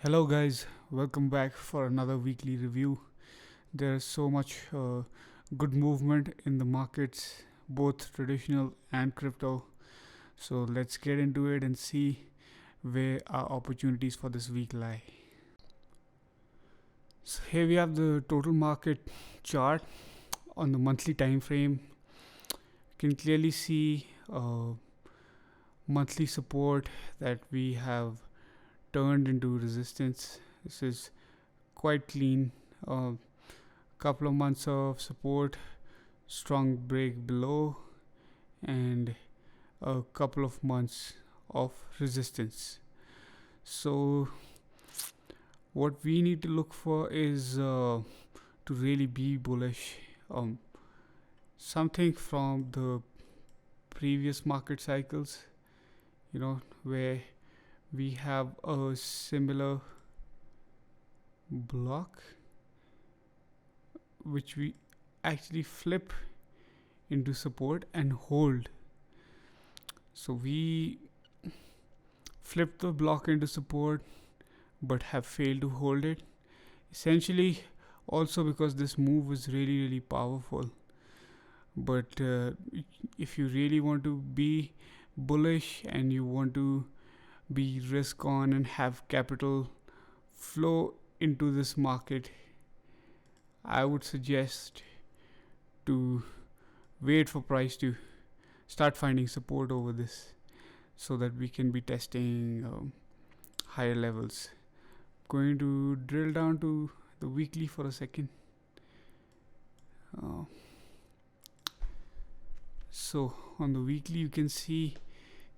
Hello, guys, welcome back for another weekly review. There's so much good movement in the markets, both traditional and crypto. So, let's get into it and see where our opportunities for this week lie. So, here we have the total market chart on the monthly time frame. You can clearly see monthly support that we have turned into resistance. This is quite clean. Couple of months of support, strong break below, and a couple of months of resistance. So, what we need to look for is to really be bullish. Um, Something from the previous market cycles, where we have a similar block which we actually flip into support and hold. So we flip the block into support but have failed to hold it. Essentially, also because this move was really powerful. But if you really want to be bullish and you want to be risk on and have capital flow into this market, I would suggest to wait for price to start finding support over this so that we can be testing higher levels. Going to drill down to the weekly for a second. So on the weekly you can see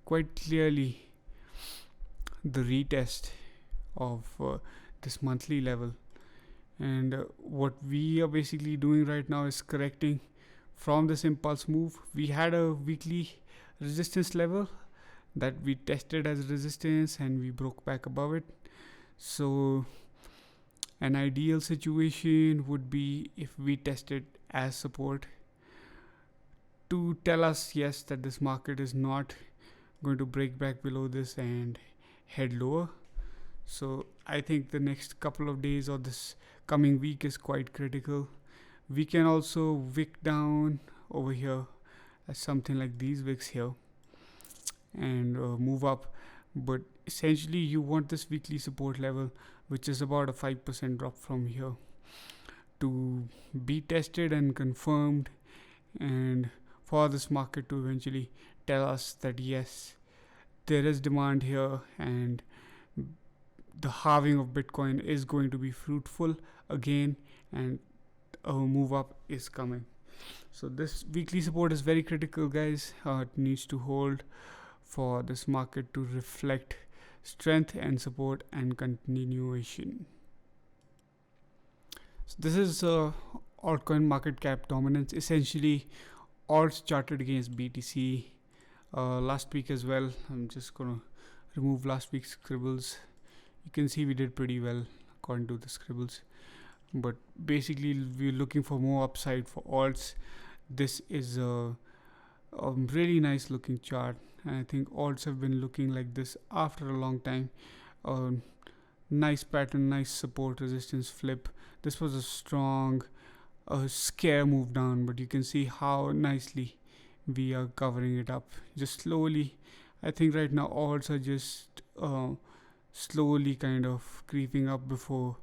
quite clearly the retest of this monthly level, and what we are basically doing right now is correcting from this impulse move. We had a weekly resistance level that we tested as resistance and we broke back above it. So an ideal situation would be if we test it as support to tell us yes that this market is not going to break back below this and head lower. So I think the next couple of days or this coming week is quite critical. We can also wick down over here as something like these wicks here and move up, but essentially you want this weekly support level, which is about a 5% drop from here, to be tested and confirmed, and for this market to eventually tell us that yes, there is demand here and the halving of Bitcoin is going to be fruitful again and a move up is coming. So this weekly support is very critical, guys. It needs to hold for this market to reflect strength and support and continuation. So this is altcoin market cap dominance. Essentially, alts charted against BTC last week as well. I'm just gonna remove last week's scribbles. You can see we did pretty well according to the scribbles, but basically we're looking for more upside for alts. This is a really nice looking chart, and I think alts have been looking like this after a long time. Nice pattern, nice support resistance flip. This was a strong scare move down, but you can see how nicely we are covering it up just slowly. I think right now alts are just slowly kind of creeping up before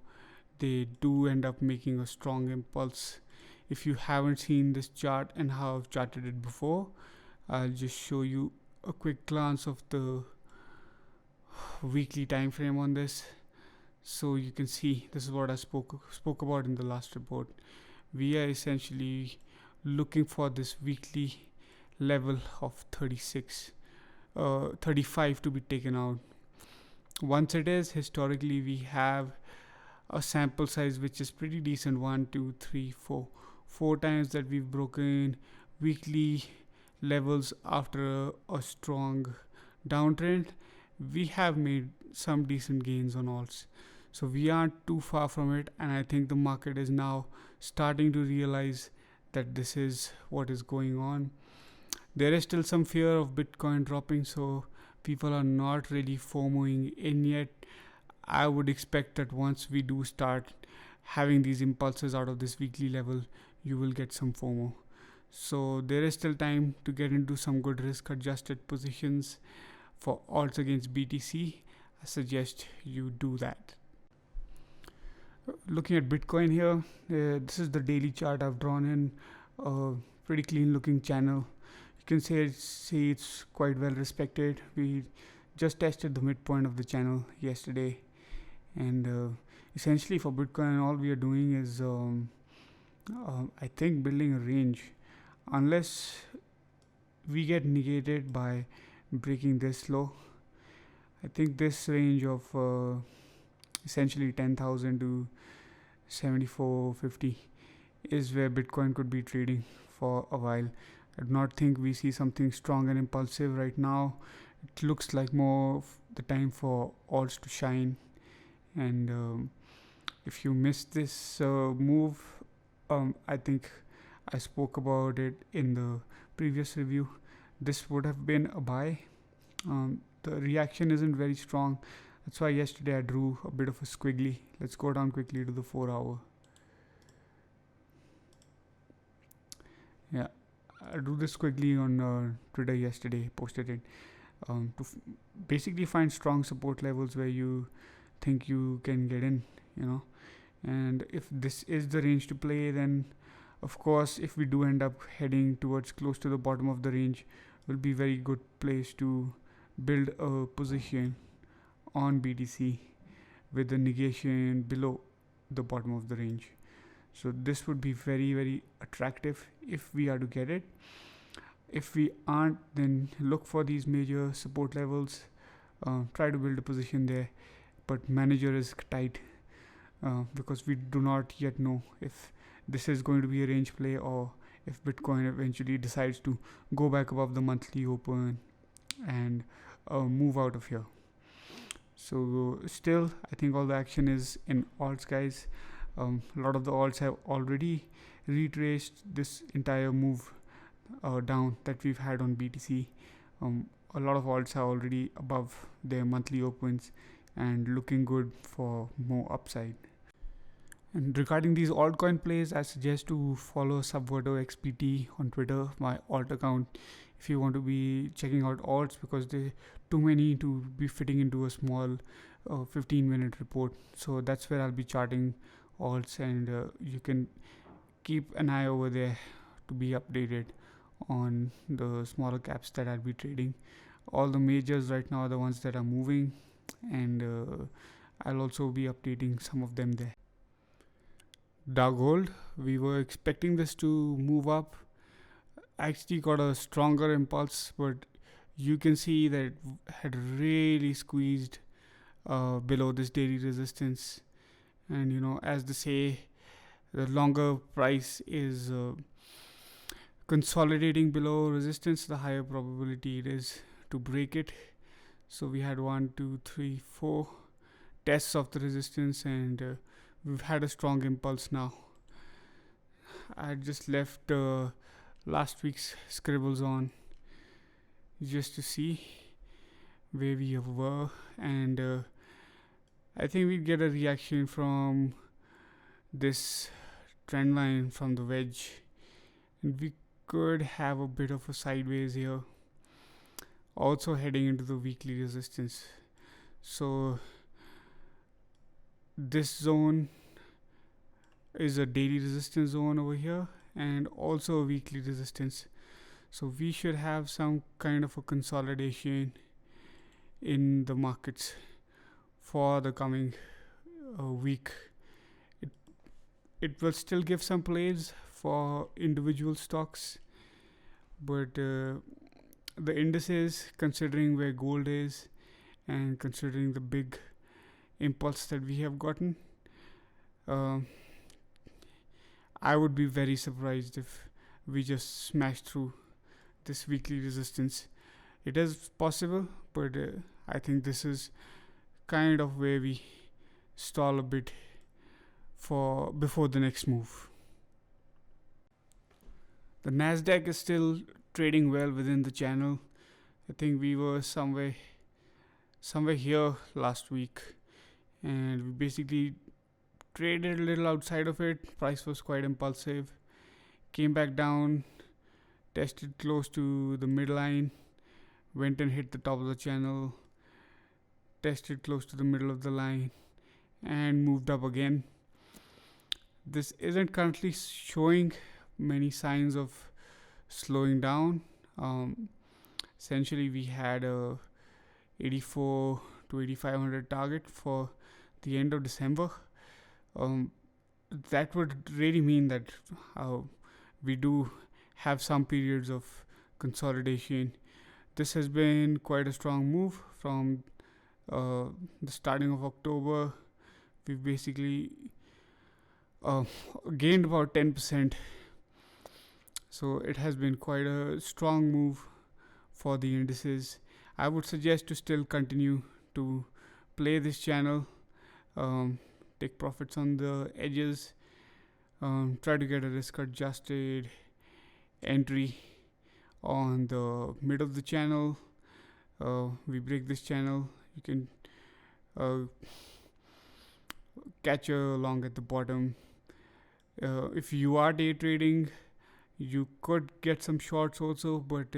they do end up making a strong impulse. If you haven't seen this chart and how I've charted it before, I'll just show you a quick glance of the weekly time frame on this. So you can see this is what I spoke about in the last report. We are essentially looking for this weekly level of 35 to be taken out. Once it is, historically we have a sample size which is pretty decent. 1 2 3 4 times that we've broken weekly levels after a strong downtrend. We have made some decent gains on alts, so we aren't too far from it, and I think the market is now starting to realize that this is what is going on. There is still some fear of Bitcoin dropping, so people are not really FOMOing in yet. I would expect that once we do start having these impulses out of this weekly level, you will get some FOMO. So there is still time to get into some good risk adjusted positions for alts against BTC. I suggest you do that. Looking at Bitcoin here, this is the daily chart I've drawn in. A pretty clean looking channel. You can see it's quite well respected. We just tested the midpoint of the channel yesterday, and essentially for Bitcoin, all we are doing is I think building a range. Unless we get negated by breaking this low, I think this range of essentially 10,000 to 7450 is where Bitcoin could be trading for a while. I do not think we see something strong and impulsive right now. It looks like more the time for alts to shine. And if you missed this move, I think I spoke about it in the previous review. This would have been a buy. The reaction isn't very strong. That's why yesterday I drew a bit of a squiggly. Let's go down quickly to the 4 hour. Yeah, I drew this squiggly on Twitter yesterday, posted it to basically find strong support levels where you think you can get in, and if this is the range to play, then of course if we do end up heading towards close to the bottom of the range, will be very good place to build a position on BTC with the negation below the bottom of the range. So this would be very, very attractive if we are to get it. If we aren't, then look for these major support levels, try to build a position there, but manage your risk tight, because we do not yet know if this is going to be a range play or if Bitcoin eventually decides to go back above the monthly open and move out of here. So still, I think all the action is in alts, guys. A lot of the alts have already retraced this entire move down that we've had on BTC. A lot of alts are already above their monthly opens and looking good for more upside. And regarding these altcoin plays, I suggest to follow Subverto XPT on Twitter, my alt account, if you want to be checking out alts, because they're too many to be fitting into a small 15-minute report. So that's where I'll be charting alts, and you can keep an eye over there to be updated on the smaller caps that I'll be trading. All the majors right now are the ones that are moving, and I'll also be updating some of them there. Dow Gold, we were expecting this to move up. Actually got a stronger impulse, but you can see that it had really squeezed below this daily resistance. And as they say, the longer price is consolidating below resistance, the higher probability it is to break it. So we had 1, 2, 3, 4 tests of the resistance, and we've had a strong impulse now. I just left last week's scribbles on just to see where we were, and I think we'd get a reaction from this trend line from the wedge, and we could have a bit of a sideways here, also heading into the weekly resistance. So this zone is a daily resistance zone over here, and also a weekly resistance. So we should have some kind of a consolidation in the markets for the coming week. It will still give some plays for individual stocks, but the indices, considering where gold is and considering the big impulse that we have gotten, I would be very surprised if we just smash through this weekly resistance. It is possible, but I think this is kind of where we stall a bit for before the next move. The Nasdaq is still trading well within the channel. I think we were somewhere here last week, and we basically traded a little outside of it. Price was quite impulsive, came back down, tested close to the midline, went and hit the top of the channel, tested close to the middle of the line, and moved up again. This isn't currently showing many signs of slowing down. Essentially, we had a 84 to 8500 target for the end of December. That would really mean that we do have some periods of consolidation. This has been quite a strong move from the starting of October. We've basically gained about 10%. So it has been quite a strong move for the indices. I would suggest to still continue to play this channel, take profits on the edges, try to get a risk adjusted entry on the mid of the channel. We break this channel, you can catch along at the bottom. If you are day trading, you could get some shorts also, but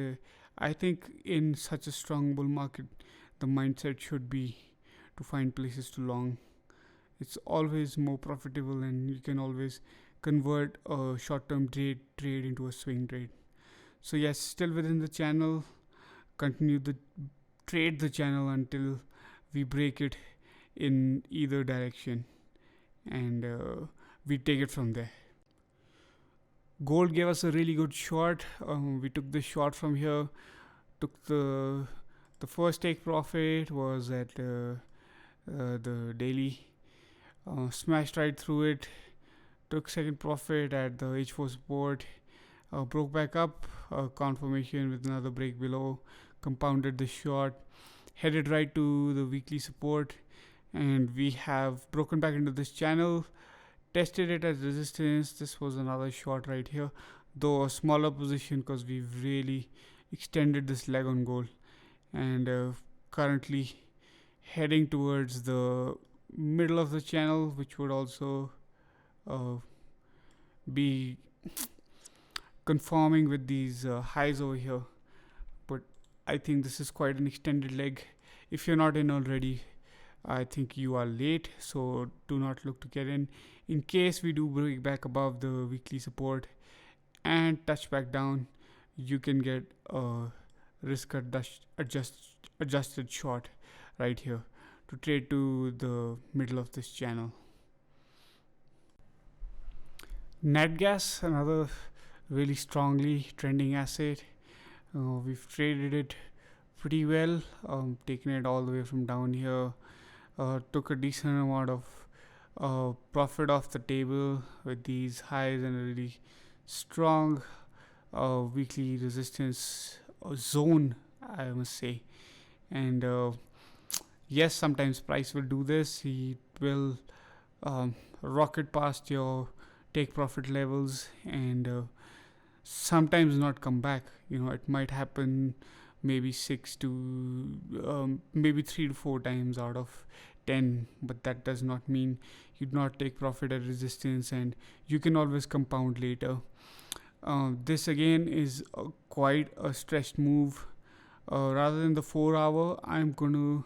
I think in such a strong bull market, the mindset should be to find places to long. It's always more profitable, and you can always convert a short-term trade into a swing trade. So yes, still within the channel, continue to trade the channel until we break it in either direction, and we take it from there. Gold gave us a really good short. We took the short from here. Took the first take profit was at the daily. Smashed right through it. Took second profit at the H4 support. Broke back up. Confirmation with another break below. Compounded the short. Headed right to the weekly support, and we have broken back into this channel. Tested it as resistance. This was another short right here, though a smaller position because we've really extended this leg on gold, and currently heading towards the middle of the channel, which would also be conforming with these highs over here. But I think this is quite an extended leg. If you're not in already, I think you are late, so do not look to get in. In case we do break back above the weekly support and touch back down, you can get a risk adjusted short right here to trade to the middle of this channel. Natgas, another really strongly trending asset. We've traded it pretty well, taken it all the way from down here. Took a decent amount of profit off the table with these highs and a really strong weekly resistance zone, I must say. And yes, sometimes price will do this. It will rocket past your take profit levels and sometimes not come back. It might happen maybe 6 to maybe 3 to 4 times out of 10, but that does not mean you'd not take profit at resistance, and you can always compound later. This again is quite a stretched move. Rather than the 4-hour, I'm going to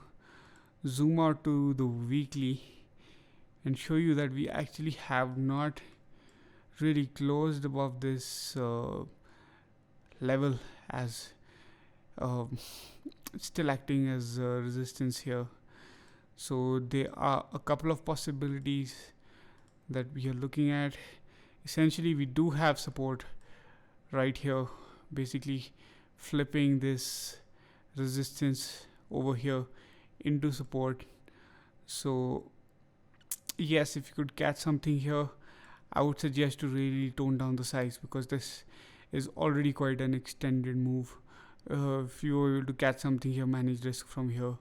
zoom out to the weekly and show you that we actually have not really closed above this level, as still acting as resistance here. So there are a couple of possibilities that we are looking at. Essentially, we do have support right here, basically flipping this resistance over here into support. So yes, if you could catch something here, I would suggest to really tone down the size, because this is already quite an extended move. If you were able to catch something here, manage risk from here,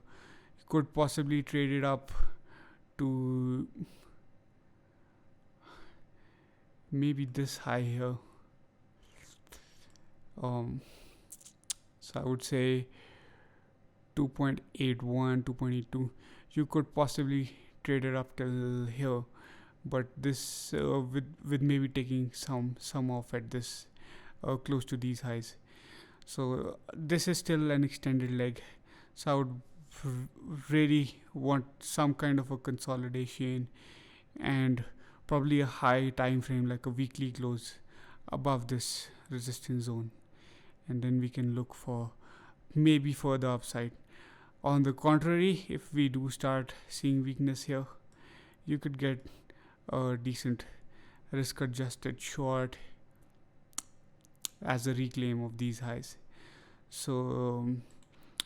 you could possibly trade it up to maybe this high here. So I would say 2.81, 2.82. You could possibly traded up till here, but this with maybe taking some off at this close to these highs. So this is still an extended leg, so I would really want some kind of a consolidation and probably a high time frame like a weekly close above this resistance zone, and then we can look for maybe further upside. On the contrary, if we do start seeing weakness here, you could get a decent risk adjusted short as a reclaim of these highs. So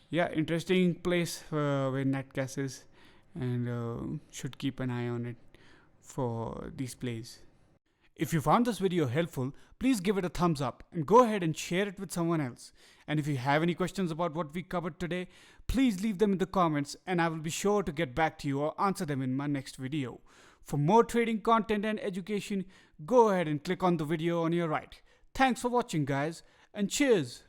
yeah, interesting place where Natgas is, and should keep an eye on it for these plays. If you found this video helpful, please give it a thumbs up and go ahead and share it with someone else. And if you have any questions about what we covered today, please leave them in the comments and I will be sure to get back to you or answer them in my next video. For more trading content and education, go ahead and click on the video on your right. Thanks for watching, guys, and cheers!